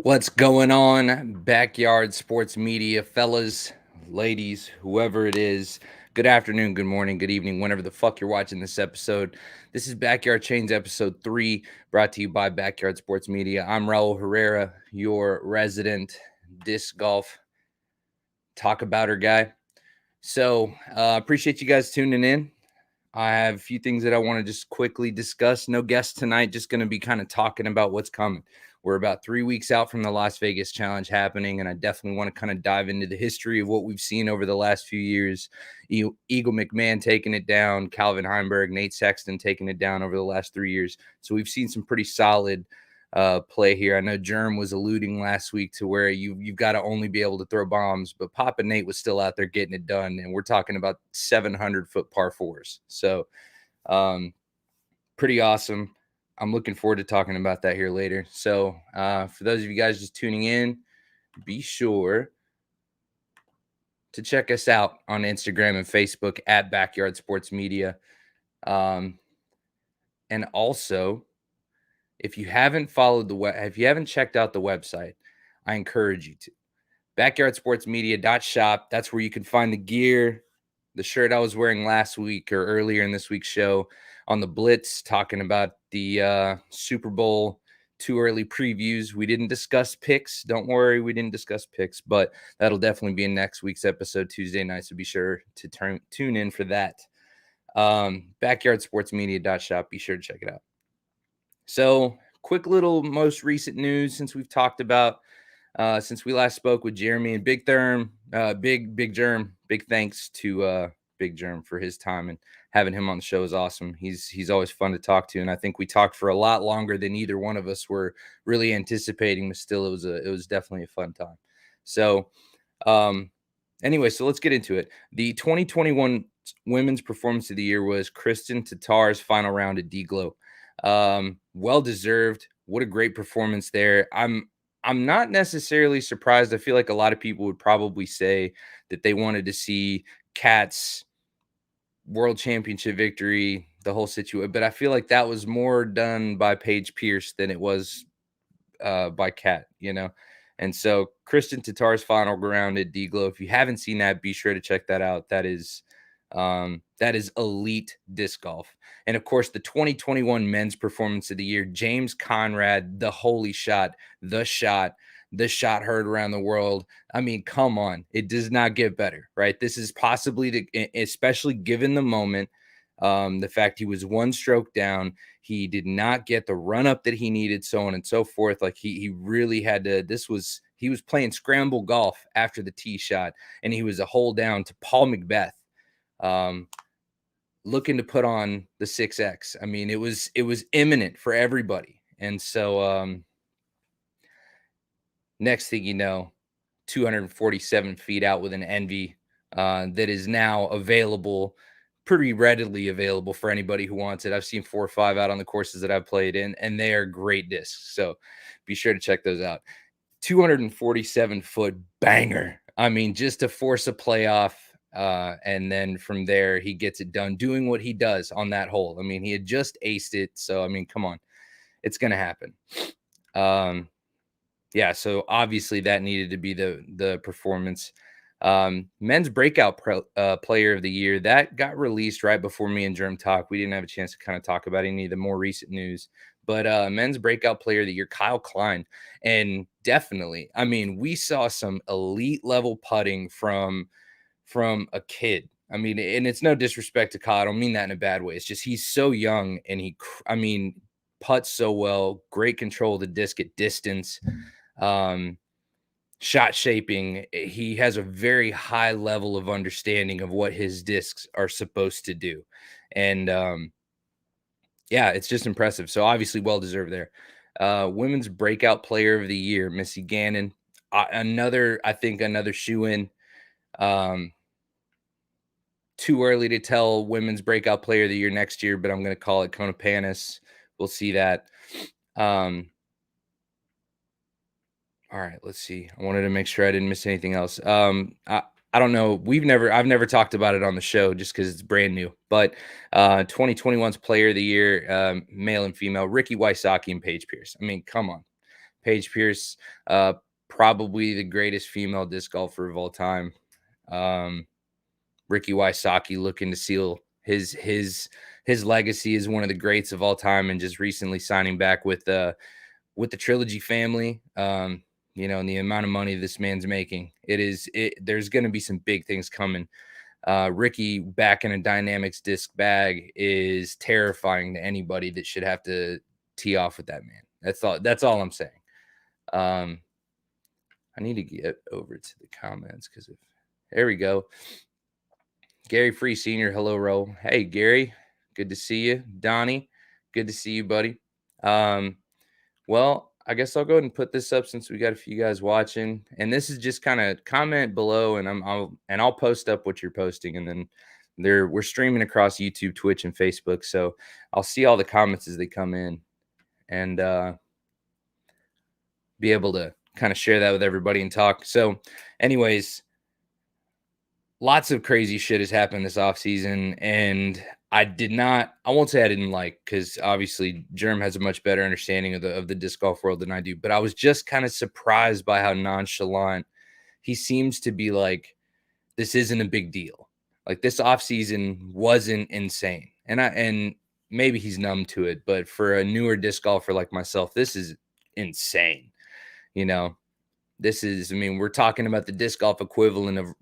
What's going on, backyard sports media, fellas, ladies, whoever it is? Good afternoon, good morning, good evening, whenever the fuck you're watching this episode. This is Backyard Chains episode 3, brought to you by Backyard Sports Media. I'm Raul Herrera, your resident disc golf talk abouter guy. So, appreciate you guys tuning in. I have a few things that I want to just quickly discuss. No guests tonight, just going to be kind of talking about what's coming. We're about 3 weeks out from the Las Vegas Challenge happening, and I definitely want to kind of dive into the history of what we've seen over the last few years. Eagle McMahon taking it down, Calvin Heimberg, Nate Sexton taking it down over the last 3 years. So we've seen some pretty solid play here. I know Germ was alluding last week to where you've got to only be able to throw bombs, but Papa Nate was still out there getting it done, and we're talking about 700-foot par fours. So pretty awesome. I'm looking forward to talking about that here later. So for those of you guys just tuning in, be sure to check us out on Instagram and Facebook at Backyard Sports Media. And also, if you haven't if you haven't checked out the website, I encourage you to. Backyardsportsmedia.shop. That's where you can find the gear, the shirt I was wearing last week or earlier in this week's show on the Blitz, talking about the Super Bowl too early previews. We didn't discuss picks. Don't worry, we didn't discuss picks, but that'll definitely be in next week's episode Tuesday night. So be sure to tune in for that. Backyardsportsmedia.shop. Be sure to check it out. So, quick little most recent news since we've talked about since we last spoke with Jeremy and Big Therm, Big Germ. Big thanks to Big Germ for his time, and having him on the show is awesome. He's always fun to talk to, and I think we talked for a lot longer than either one of us were really anticipating. But still, it was definitely a fun time. So, anyway, so let's get into it. The 2021 Women's Performance of the Year was Kristen Tatar's final round at D-Glow. Well deserved. What a great performance there. I'm not necessarily surprised. I feel like a lot of people would probably say that they wanted to see Kat's world championship victory, the whole situation, but I feel like that was more done by Paige Pierce than it was by Kat, you know. And so Kristen Tatar's final round at D-Glow. If you haven't seen that, be sure to check that out. That is elite disc golf. And of course, the 2021 Men's Performance of the Year, James Conrad, the holy shot, the shot heard around the world. I mean, come on, it does not get better, right? This is possibly especially given the moment, the fact he was one stroke down, he did not get the run up that he needed, so on and so forth. Like he really had to. He was playing scramble golf after the tee shot, and he was a hole down to Paul McBeth, looking to put on the 6X. I mean, it was imminent for everybody. And so next thing you know, 247 feet out with an Envy that is now available, pretty readily available for anybody who wants it. I've seen 4 or 5 out on the courses that I've played in, and they are great discs. So be sure to check those out. 247-foot banger. I mean, just to force a playoff. And then from there, he gets it done doing what he does on that hole. I mean, he had just aced it. So, I mean, come on, it's going to happen. Yeah, so obviously that needed to be the performance. Men's breakout player of the year, that got released right before me and Germ talk. We didn't have a chance to kind of talk about any of the more recent news. But men's breakout player of the year, Kyle Klein. And definitely, I mean, we saw some elite level putting from a kid. I mean, and it's no disrespect to Kyle. I don't mean that in a bad way. It's just he's so young, and I mean, putts so well, great control of the disc at distance, shot shaping. He has a very high level of understanding of what his discs are supposed to do. And yeah, it's just impressive. So obviously well deserved there. Women's breakout player of the year, Missy Gannon. Another shoe-in. Too early to tell women's breakout player of the year next year, but I'm going to call it Kona Panis. We'll see that. All right, let's see. I wanted to make sure I didn't miss anything else. I don't know. I've never talked about it on the show just because it's brand new. But 2021's player of the year, male and female, Ricky Wysocki and Paige Pierce. I mean, come on. Paige Pierce, probably the greatest female disc golfer of all time. Ricky Wysocki looking to seal his legacy as one of the greats of all time, and just recently signing back with the Trilogy family. And the amount of money this man's making, there's going to be some big things coming. Ricky back in a Dynamics disc bag is terrifying to anybody that should have to tee off with that man. That's all I'm saying. I need to get over to the comments there we go. Gary Free Sr., hello, Ro. Hey, Gary, good to see you. Donnie, good to see you, buddy. Well, I guess I'll go ahead and put this up since we got a few guys watching. And this is just kind of comment below, and I'll post up what you're posting, and then we're streaming across YouTube, Twitch, and Facebook. So I'll see all the comments as they come in, and be able to kind of share that with everybody and talk. So, anyways, lots of crazy shit has happened this offseason, and I won't say I didn't like, because obviously Germ has a much better understanding of the disc golf world than I do, but I was just kind of surprised by how nonchalant he seems to be. Like, this isn't a big deal. Like, this offseason wasn't insane. And maybe he's numb to it, but for a newer disc golfer like myself, this is insane. We're talking about the disc golf equivalent of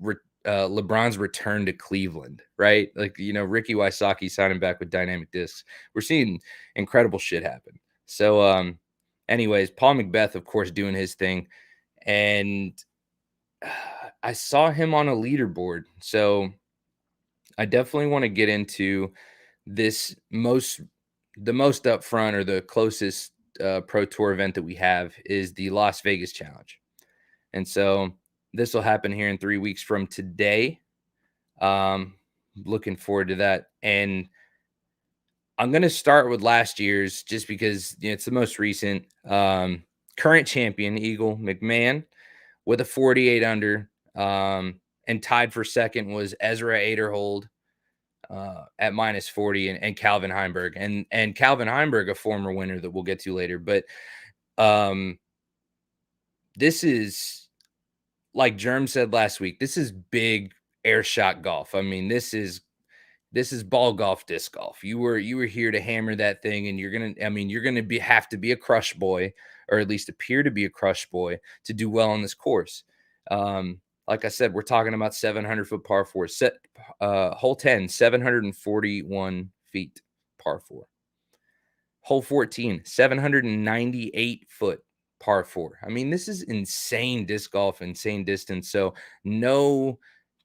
LeBron's return to Cleveland, right? Like, Ricky Wysocki signing back with Dynamic Discs. We're seeing incredible shit happen. So, anyways, Paul Macbeth, of course, doing his thing. And I saw him on a leaderboard. So I definitely want to get into this the most upfront, or the closest Pro Tour event that we have is the Las Vegas Challenge. And so this will happen here in 3 weeks from today. Looking forward to that. And I'm going to start with last year's, just because it's the most recent. Current champion, Eagle McMahon, with a 48 under. And tied for second was Ezra Aderhold at minus 40, and Calvin Heimberg. And Calvin Heimberg, a former winner that we'll get to later. But this is, like Germ said last week, this is big air shot golf. I mean, this is ball golf, disc golf. You were here to hammer that thing, and you're gonna have to be a crush boy, or at least appear to be a crush boy, to do well on this course. Like I said, we're talking about 700-foot par 4. Hole 10, 741 feet par 4. Hole 14, 798-foot par 4. I mean, this is insane disc golf, insane distance. So no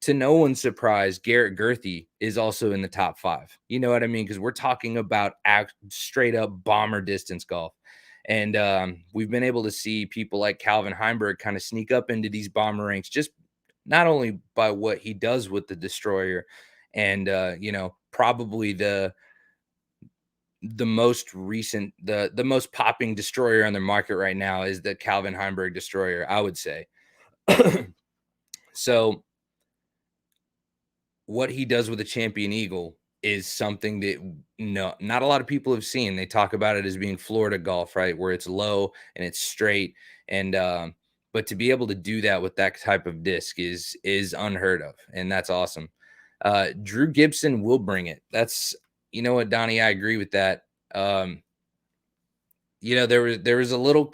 one's surprise, Garrett Gurthie is also in the top 5. You know what I mean? Because we're talking about straight up bomber distance golf. And we've been able to see people like Calvin Heimberg kind of sneak up into these bomber ranks, just not only by what he does with the Destroyer, and probably the most recent, the most popping Destroyer on the market right now is the Calvin Heimberg Destroyer, I would say. So what he does with the Champion Eagle is something that not a lot of people have seen. They talk about it as being Florida golf, right, where it's low and it's straight. And but to be able to do that with that type of disc is unheard of, and that's awesome. Drew Gibson will bring it. That's, you know what, Donnie, I agree with that. There was a little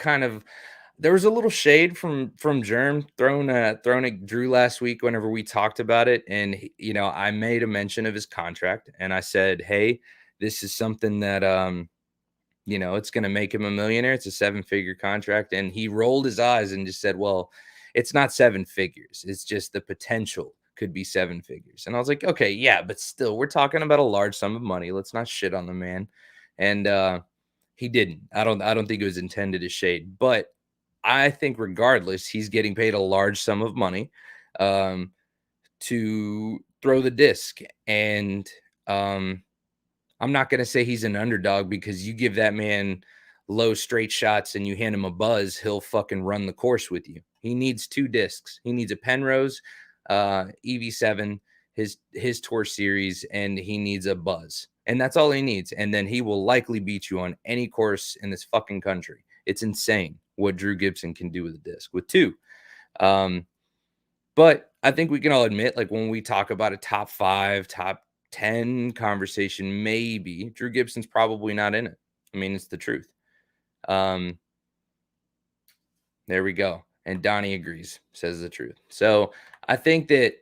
shade from Germ thrown at Drew last week whenever we talked about it. And I made a mention of his contract, and I said, hey, this is something that it's going to make him a millionaire. It's a 7-figure contract. And he rolled his eyes and just said, well, it's not 7 figures. It's just the potential could be 7 figures. And I was like, okay, yeah, but still, we're talking about a large sum of money. Let's not shit on the man. And he didn't. I don't think it was intended as shade, but I think regardless, he's getting paid a large sum of money to throw the disc. And I'm not going to say he's an underdog, because you give that man low straight shots and you hand him a buzz, he'll fucking run the course with you. He needs 2 discs. He needs a Penrose EV7, his Tour Series, and he needs a buzz. And that's all he needs. And then he will likely beat you on any course in this fucking country. It's insane. what Drew Gibson can do with a disc with two. Um, but I think we can all admit, like when we talk about a top 5, top 10 conversation, maybe Drew Gibson's probably not in it. I mean, it's the truth. Um, there we go. And Donnie agrees, says the truth. So I think that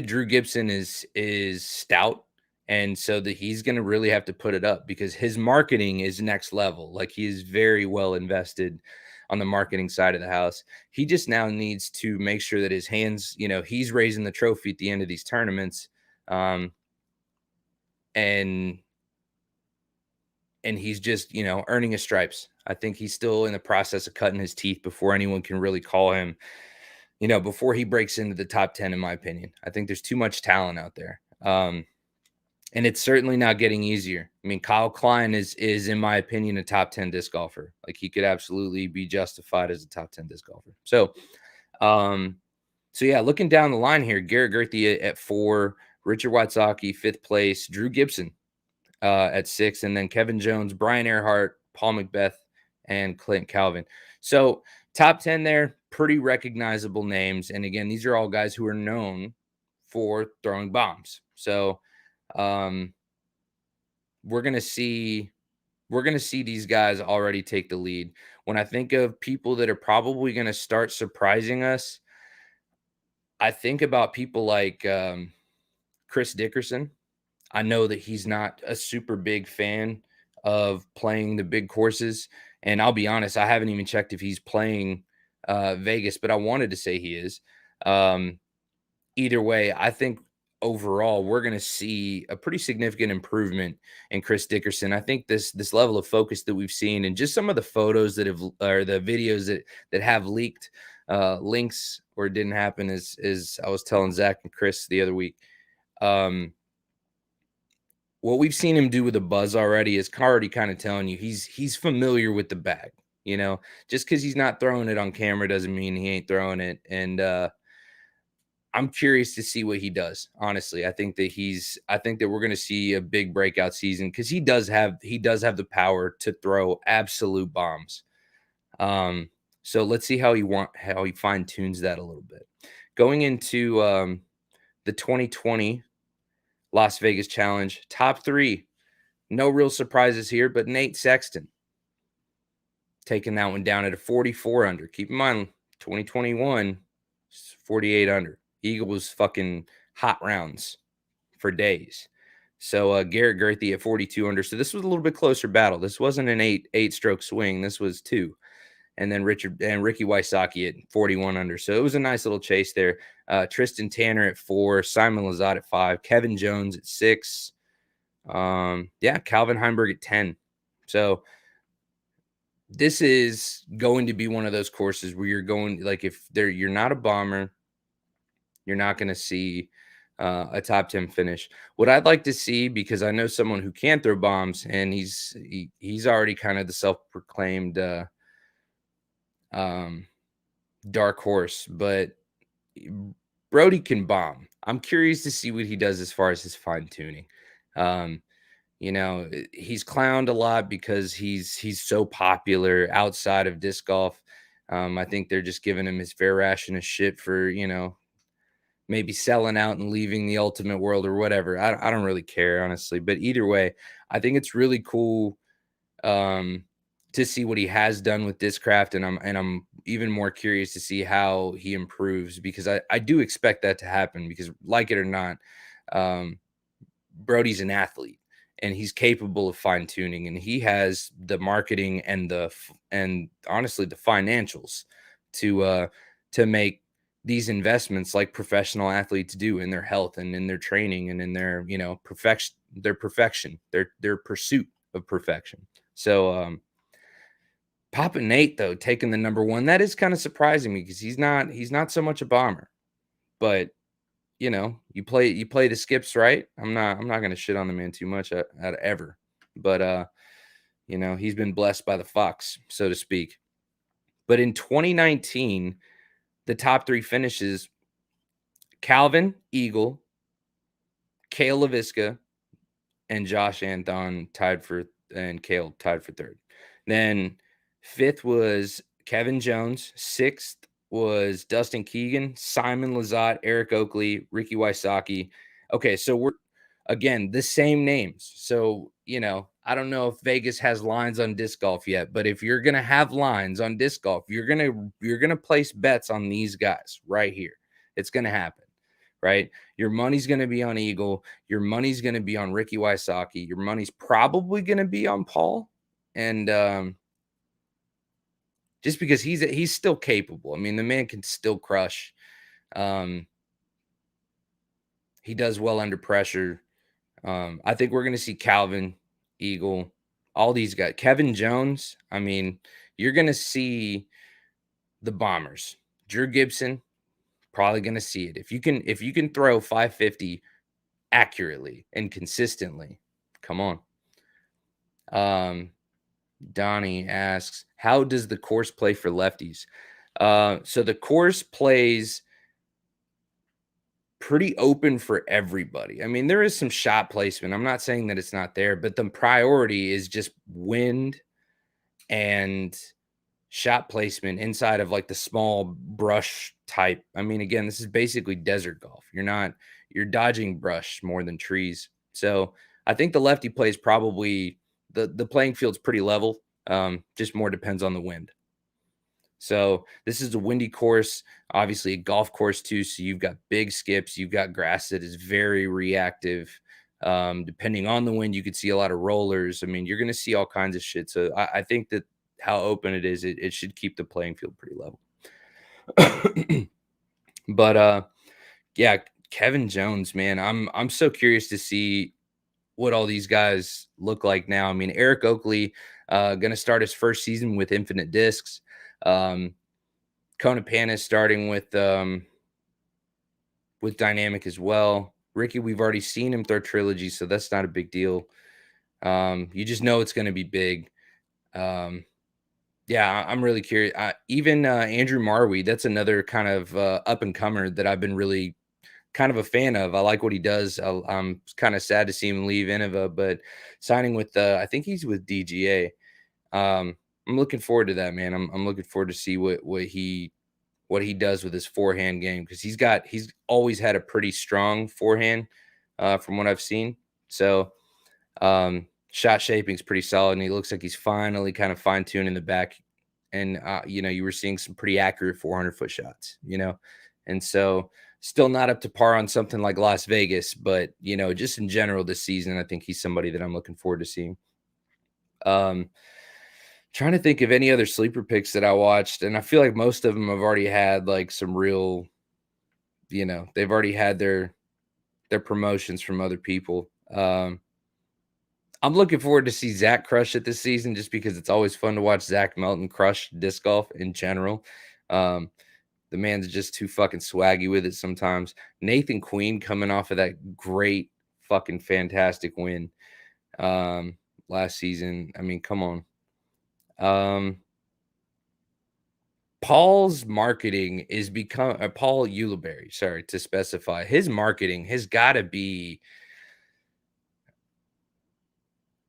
Drew Gibson is stout, and so that he's going to really have to put it up because his marketing is next level. Like he is very well invested on the marketing side of the house. He just now needs to make sure that his hands, he's raising the trophy at the end of these tournaments, and he's just earning his stripes. I think he's still in the process of cutting his teeth before anyone can really call him. Before he breaks into the top 10, in my opinion. I think there's too much talent out there. And it's certainly not getting easier. I mean, Kyle Klein is in my opinion, a top 10 disc golfer. Like he could absolutely be justified as a top 10 disc golfer. So, yeah, looking down the line here, Garrett Gerthy at 4, Richard Watsaki, 5th place, Drew Gibson at 6, and then Kevin Jones, Brian Earhart, Paul Macbeth, and Clint Calvin. So top 10 there, pretty recognizable names. And again, these are all guys who are known for throwing bombs. So we're gonna see these guys already take the lead. When I think of people that are probably gonna start surprising us, I think about people like Chris Dickerson. I know that he's not a super big fan of playing the big courses. And I'll be honest, I haven't even checked if he's playing Vegas, but I wanted to say he is. Either way, I think overall we're going to see a pretty significant improvement in Chris Dickerson. I think this level of focus that we've seen and just some of the photos that have or the videos that have leaked links or it didn't happen is I was telling Zach and Chris the other week. What we've seen him do with the buzz already is already kind of telling you he's familiar with the bag. Just because he's not throwing it on camera doesn't mean he ain't throwing it. And I'm curious to see what he does. Honestly, I think that we're going to see a big breakout season because he does have the power to throw absolute bombs. So let's see how he fine tunes that a little bit. Going into the 2020 Las Vegas Challenge, top 3, no real surprises here, but Nate Sexton taking that one down at a 44 under. Keep in mind, 2021, 48 under. Eagle was fucking hot rounds for days. So Garrett Gerthy at 42 under. So this was a little bit closer battle. This wasn't an eight stroke swing. This was 2. And then Ricky Wysocki at 41 under. So it was a nice little chase there. Tristan Tanner at 4, Simon Lizotte at 5, Kevin Jones at 6. Calvin Heimberg at 10. So this is going to be one of those courses where you're going, like, if you're not a bomber, you're not going to see a top 10 finish. What I'd like to see, because I know someone who can throw bombs, and he's already kind of the self-proclaimed dark horse, but Brody can bomb. I'm curious to see what he does as far as his fine tuning. He's clowned a lot because he's so popular outside of disc golf. I think they're just giving him his fair ration of shit for, maybe selling out and leaving the ultimate world or whatever. I don't really care, honestly. But either way, I think it's really cool to see what he has done with Discraft, and I'm even more curious to see how he improves, because I do expect that to happen, because like it or not, Brody's an athlete and he's capable of fine tuning, and he has the marketing and honestly the financials to make these investments like professional athletes do in their health and in their training and in their perfection, their pursuit of perfection. So Papa Nate, though, taking the number 1, that is kind of surprising me, because he's not so much a bomber. But you play the skips right. I'm not going to shit on the man too much ever. But he's been blessed by the fox, so to speak. But in 2019, the top 3 finishes: Calvin, Eagle, Cale LaVisca, and Josh Anthon and Cale tied for 3rd. Then 5th was Kevin Jones. 6th was Dustin Keegan, Simon Lizotte, Eric Oakley, Ricky Wysocki. Okay, so we're again the same names. So, I don't know if Vegas has lines on disc golf yet, but if you're gonna have lines on disc golf, you're gonna place bets on these guys right here. It's gonna happen, right? Your money's gonna be on Eagle. Your money's gonna be on Ricky Wysocki. Your money's probably gonna be on Paul, and just because he's still capable. I mean, the man can still crush. Um, he does well under pressure. I think we're going to see Calvin, Eagle, all these guys. Kevin Jones. I mean, you're going to see the Bombers. Drew Gibson, probably going to see it. If you can throw 550 accurately and consistently, come on. Donnie asks, how does the course play for lefties? So the course plays pretty open for everybody. I mean, there is some shot placement. I'm not saying that it's not there, but the priority is just wind and shot placement inside of like the small brush type. I mean, again, this is basically desert golf. You're dodging brush more than trees. So I think the lefty plays probably the playing field's pretty level. Just more depends on the wind. So this is a windy course, obviously a golf course too. So you've got big skips, you've got grass that is very reactive. Depending on the wind, you could see a lot of rollers. I mean, you're going to see all kinds of shit. So I think that how open it is, it should keep the playing field pretty level. But yeah, Kevin Jones, man, I'm so curious to see what all these guys look like now. I mean, Eric Oakley, going to start his first season with Infinite Discs. Kona Pan is starting with Dynamic as well. Ricky, we've already seen him throw Trilogy, so that's not a big deal. You just know it's going to be big. Yeah, I'm really curious. Even Andrew Marwee, that's another kind of up and comer that I've been really kind of a fan of. I like what he does. I'm kind of sad to see him leave Innova, but signing with I think he's with DGA. I'm looking forward to that, man. I'm looking forward to see what he does with his forehand game, because he's always had a pretty strong forehand from what I've seen. So shot shaping is pretty solid, and he looks like he's finally kind of fine tuning the back. And you were seeing some pretty accurate 400-foot shots, and so still not up to par on something like Las Vegas, but just in general this season, I think he's somebody that I'm looking forward to seeing. Trying to think of any other sleeper picks that I watched, and I feel like most of them have already had like some real, they've already had their promotions from other people. I'm looking forward to see Zach crush it this season, just because it's always fun to watch Zach Melton crush disc golf in general. The man's just too fucking swaggy with it sometimes. Nathan Queen coming off of that great fucking fantastic win last season. I mean, come on. Paul's marketing is Paul Ulibarri, sorry to specify. His marketing has got to be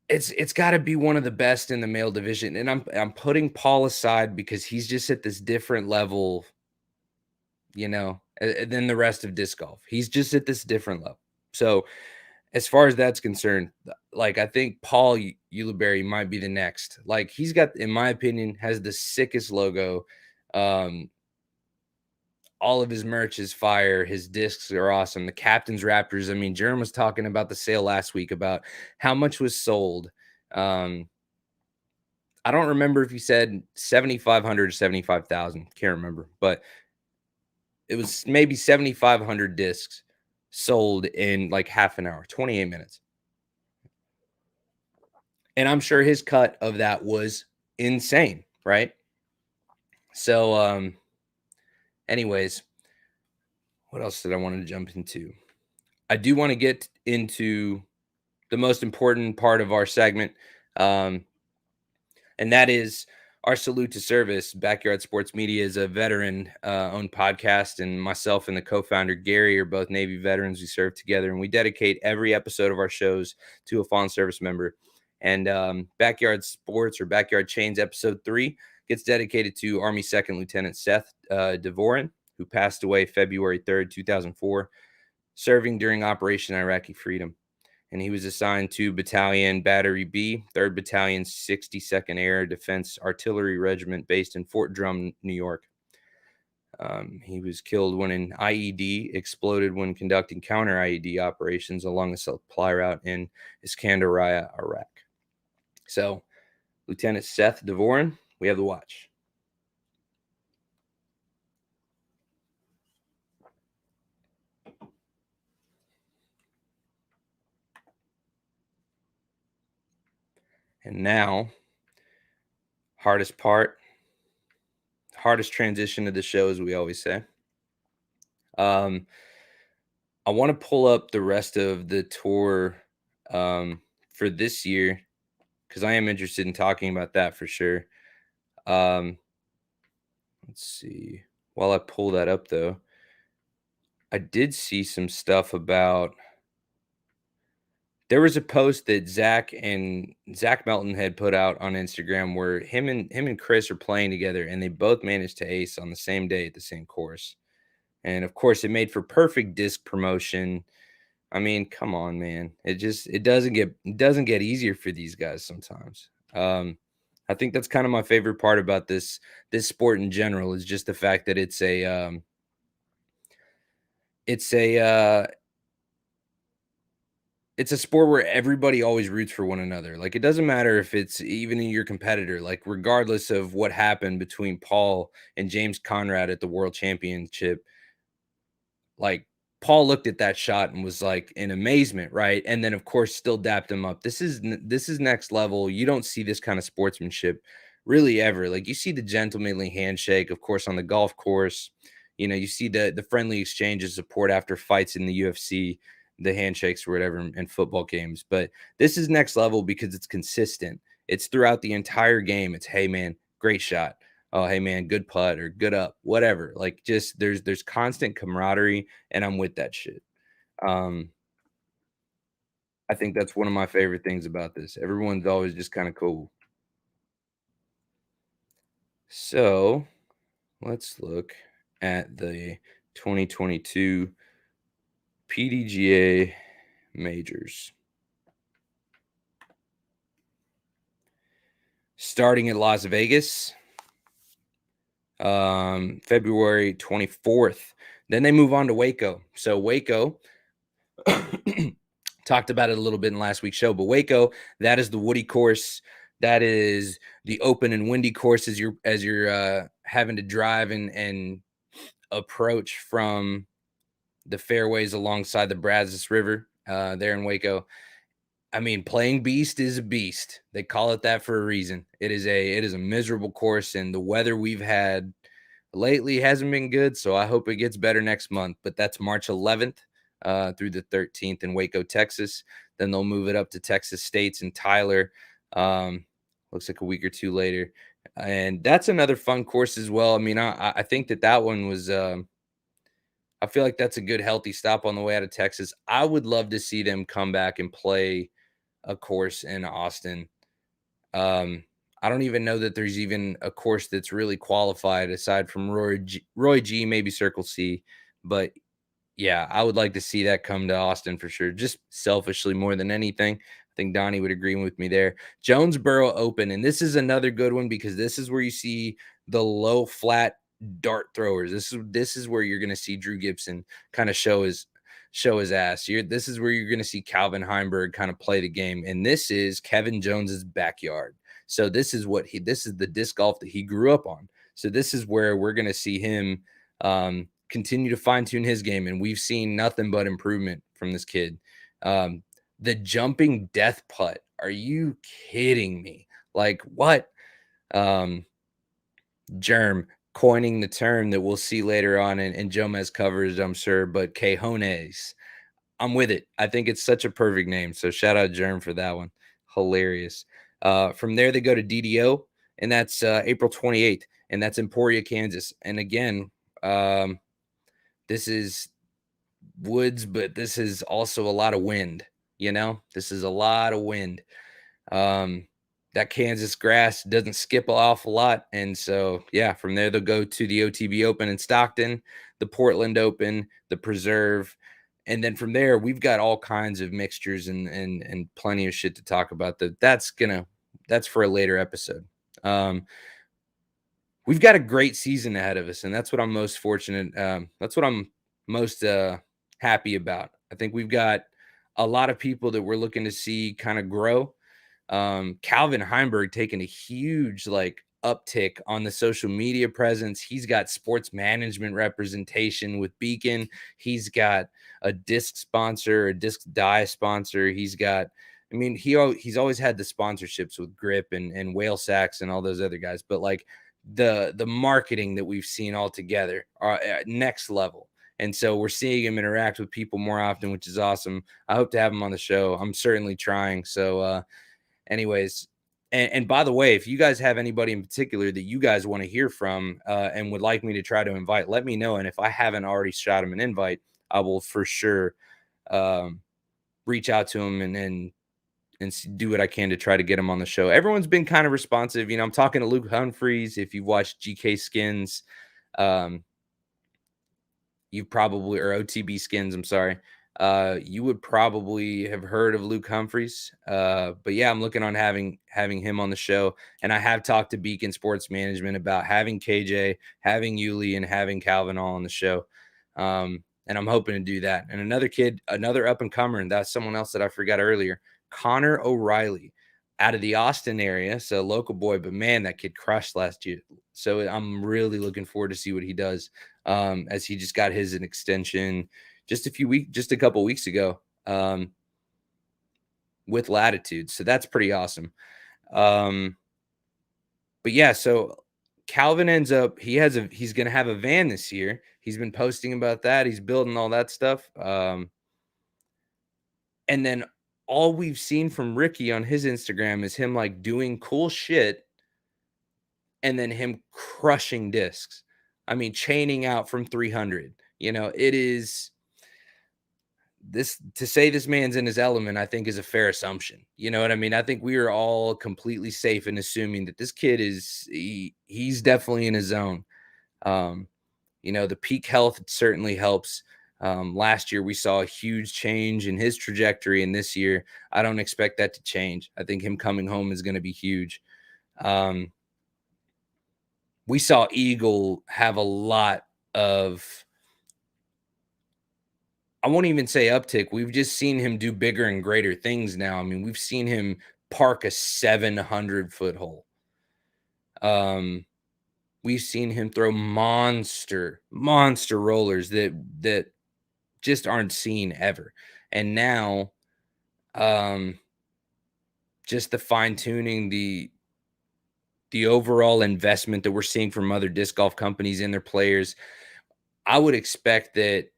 it's got to be one of the best in the male division, and I'm putting Paul aside because he's just at this different level, than the rest of disc golf. He's just at this different level. So as far as that's concerned, like, I think Paul Ulibarri might be the next. Like, he's got, in my opinion, has the sickest logo. All of his merch is fire. His discs are awesome. The Captain's Raptors. I mean, Jerem was talking about the sale last week about how much was sold. I don't remember if he said 7,500 or 75,000. Can't remember, but it was maybe 7,500 discs sold in like half an hour, 28 minutes. And I'm sure his cut of that was insane, right? So, anyways, what else did I want to jump into? I do want to get into the most important part of our segment, and that is our salute to service. Backyard Sports Media is a veteran-owned podcast, and myself and the co-founder Gary are both Navy veterans. We serve together, and we dedicate every episode of our shows to a fallen service member. And Backyard Sports or Backyard Chains episode 3 gets dedicated to Army Second Lieutenant Seth Devoren, who passed away February 3rd, 2004, serving during Operation Iraqi Freedom. And he was assigned to Battalion Battery B, 3rd Battalion, 62nd Air Defense Artillery Regiment based in Fort Drum, New York. He was killed when an IED exploded when conducting counter IED operations along a supply route in Iskandaraya, Iraq. So, Lieutenant Seth Devoren, we have the watch. And now, hardest transition of the show, as we always say. I want to pull up the rest of the tour for this year because I am interested in talking about that for sure. Let's see. While I pull that up, though, I did see some stuff about. There was a post that Zach Melton had put out on Instagram where him and Chris are playing together, and they both managed to ace on the same day at the same course. And of course, it made for perfect disc promotion. I mean, come on, man. It doesn't get easier for these guys sometimes. I think that's kind of my favorite part about this sport in general is just the fact that it's a sport where everybody always roots for one another. Like, it doesn't matter if it's even your competitor, like regardless of what happened between Paul and James Conrad at the World Championship, like Paul looked at that shot and was like in amazement, right? And then of course still dapped him up. This is next level. You don't see this kind of sportsmanship really ever. Like, you see the gentlemanly handshake, of course, on the golf course. You know, you see the friendly exchange of support after fights in the UFC, the handshakes or whatever in football games. But this is next level because it's consistent. It's throughout the entire game. It's, hey man, great shot. Oh, hey man, good putt or good up, whatever. Like, just there's constant camaraderie, and I'm with that shit. Um, I think that's one of my favorite things about this. Everyone's always just kind of cool. So let's look at the 2022 PDGA majors. Starting at Las Vegas, February 24th. Then they move on to Waco. So Waco, talked about it a little bit in last week's show, but Waco, that is the woody course. That is the open and windy course as you're having to drive and approach from the fairways alongside the Brazos River there in Waco. I mean, playing beast is a beast. They call it that for a reason. It is a miserable course, and the weather we've had lately hasn't been good. So I hope it gets better next month. But that's March 11th through the 13th in Waco, Texas. Then they'll move it up to Texas State's in Tyler. Looks like a week or two later, and that's another fun course as well. I mean, I think that one was. I feel like that's a good, healthy stop on the way out of Texas. I would love to see them come back and play a course in Austin. I don't even know that there's even a course that's really qualified aside from Roy G, maybe Circle C. But yeah, I would like to see that come to Austin for sure. Just selfishly more than anything. I think Donnie would agree with me there. Jonesboro Open, and this is another good one because this is where you see the low flat dart throwers. This is where you're going to see Drew Gibson kind of show his ass. This is where you're going to see Calvin Heimberg kind of play the game, and this is Kevin Jones's backyard. So this is the disc golf that he grew up on. So this is where we're going to see him continue to fine tune his game, and we've seen nothing but improvement from this kid. The jumping death putt. Are you kidding me? Like, what? Germ coining the term that we'll see later on in Jomez covers, I'm sure, but Cajones. I'm with it. I think it's such a perfect name. So shout out Germ for that one. Hilarious. From there, they go to DDO, and that's April 28th, and that's Emporia, Kansas. And again, this is woods, but this is also a lot of wind. This is a lot of wind. That Kansas grass doesn't skip an awful lot. And so, yeah, from there, they'll go to the OTB Open in Stockton, the Portland Open, the Preserve. And then from there, we've got all kinds of mixtures and plenty of shit to talk about. That's for a later episode. We've got a great season ahead of us, and that's what I'm most fortunate. That's what I'm most happy about. I think we've got a lot of people that we're looking to see kind of grow. Calvin Heimberg taking a huge uptick on the social media presence. He's got sports management representation with Beacon. He's got a disc sponsor, a disc die sponsor. He's got, I mean, he's always had the sponsorships with Grip and Whale Sacks and all those other guys, but the marketing that we've seen all together are at next level. And so we're seeing him interact with people more often, which is awesome. I hope to have him on the show. I'm certainly trying. So, anyways, and by the way, if you guys have anybody in particular that you guys want to hear from and would like me to try to invite, let me know. And if I haven't already shot him an invite, I will for sure reach out to him and do what I can to try to get him on the show. Everyone's been kind of responsive. I'm talking to Luke Humphreys. If you've watched GK Skins, you probably, or OTB Skins, I'm sorry. You would probably have heard of Luke Humphreys. But yeah, I'm looking on having him on the show. And I have talked to Beacon Sports Management about having KJ, having Yuli, and having Calvin all on the show. And I'm hoping to do that. And another kid, another up and comer, and that's someone else that I forgot earlier, Connor O'Reilly, out of the Austin area. So local boy, but man, that kid crushed last year. So I'm really looking forward to see what he does. As he just got his an extension just a couple weeks ago, with Latitude. So that's pretty awesome. But yeah, so Calvin ends up, he's going to have a van this year. He's been posting about that. He's building all that stuff. And then all we've seen from Ricky on his Instagram is him doing cool shit and then him crushing discs. I mean, chaining out from 300. It is this to say this man's in his element, I think is a fair assumption. You know what I mean? I think we are all completely safe in assuming that this kid he's definitely in his zone. The peak health certainly helps. Last year we saw a huge change in his trajectory, and this year I don't expect that to change. I think him coming home is going to be huge. We saw Eagle have a lot of, I won't even say uptick. We've just seen him do bigger and greater things now. I mean, we've seen him park a 700-foot hole. We've seen him throw monster rollers that just aren't seen ever. And now, just the fine tuning, the overall investment that we're seeing from other disc golf companies and their players, I would expect that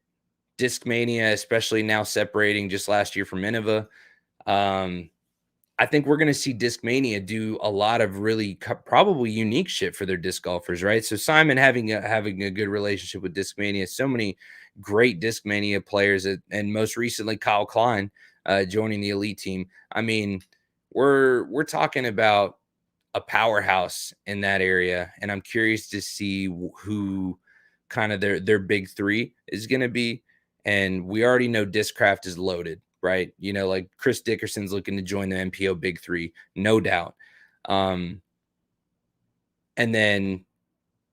Discmania, especially now separating just last year from Innova, I think we're going to see Discmania do a lot of really probably unique shit for their disc golfers, right? So Simon having a good relationship with Discmania, so many great Discmania players, and most recently Kyle Klein joining the elite team. I mean, we're talking about a powerhouse in that area, and I'm curious to see who kind of their big three is going to be. And we already know Discraft is loaded, right? Chris Dickerson's looking to join the MPO big three, no doubt. And then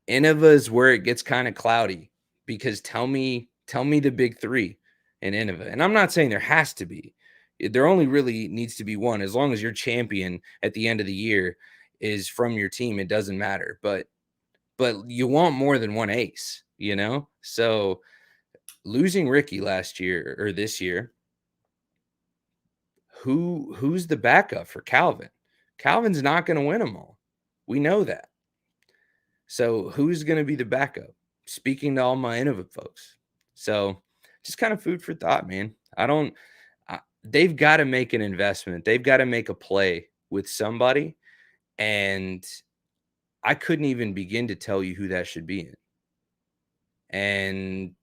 Innova is where it gets kind of cloudy, because tell me the big three in Innova. And I'm not saying there has to be. There only really needs to be one. As long as your champion at the end of the year is from your team, it doesn't matter. But you want more than one ace, So losing Ricky last year or this year, who's the backup for Calvin? Calvin's not going to win them all. We know that. So who's going to be the backup? Speaking to all my Innova folks. So just kind of food for thought, man. They've got to make an investment. They've got to make a play with somebody. And I couldn't even begin to tell you who that should be in. And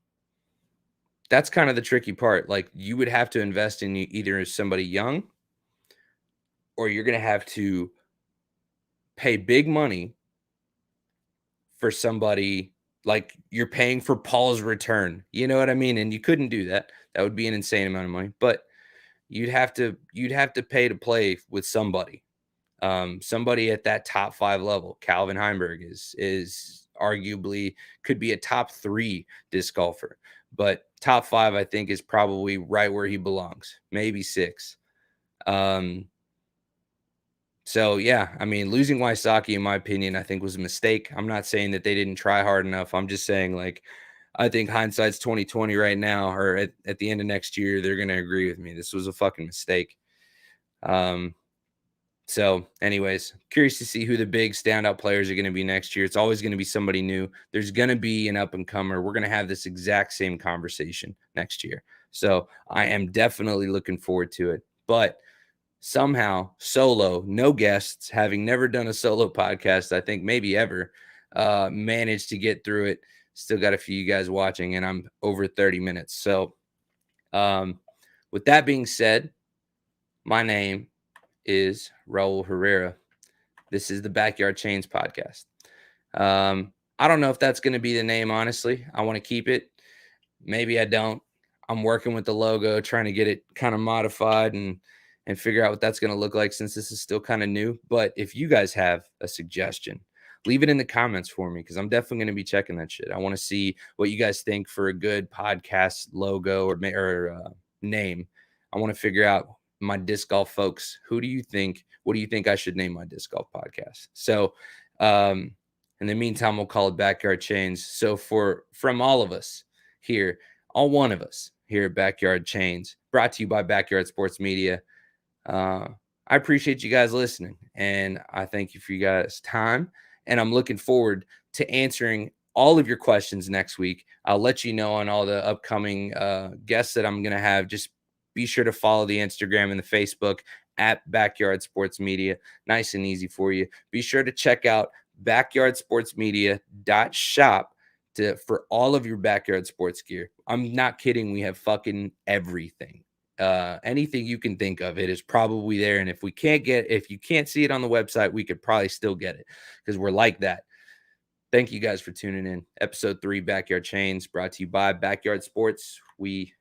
that's kind of the tricky part. You would have to invest in either somebody young or you're going to have to pay big money for somebody like you're paying for Paul's return. You know what I mean? And you couldn't do that. That would be an insane amount of money, but you'd have to pay to play with somebody. Somebody at that top 5 level. Calvin Heimberg is arguably could be a top 3 disc golfer, but top 5 I think is probably right where he belongs, maybe 6. Um, so yeah, I mean, losing Wysocki, in my opinion, I think was a mistake. I'm not saying that they didn't try hard enough. I'm just saying, like, I think hindsight's 2020 right now, or at the end of next year, they're gonna agree with me. This was a fucking mistake. Um, so, anyways, curious to see who the big standout players are going to be next year. It's always going to be somebody new. There's going to be an up and comer. We're going to have this exact same conversation next year. So, I am definitely looking forward to it. But somehow, solo, no guests, having never done a solo podcast, I think maybe ever, managed to get through it. Still got a few of you guys watching, and I'm over 30 minutes. So, with that being said, my name is Raul Herrera. This is the Backyard Chains podcast. I don't know if that's going to be the name, honestly. I want to keep it. Maybe I don't. I'm working with the logo, trying to get it kind of modified and figure out what that's going to look like since this is still kind of new. But if you guys have a suggestion, leave it in the comments for me because I'm definitely going to be checking that shit. I want to see what you guys think for a good podcast logo or name. I want to figure out my disc golf folks. What do you think I should name my disc golf podcast? So, in the meantime, we'll call it Backyard Chains. So from all of us here, all one of us here at Backyard Chains, brought to you by Backyard Sports Media. I appreciate you guys listening, and I thank you for you guys' time. And I'm looking forward to answering all of your questions next week. I'll let you know on all the upcoming guests that I'm going to have. Just be sure to follow the Instagram and the Facebook at Backyard Sports Media. Nice and easy for you. Be sure to check out backyardsportsmedia.shop for all of your backyard sports gear. I'm not kidding. We have fucking everything. Anything you can think of, it is probably there. And if you can't see it on the website, we could probably still get it because we're like that. Thank you guys for tuning in. Episode 3, Backyard Chains, brought to you by Backyard Sports. We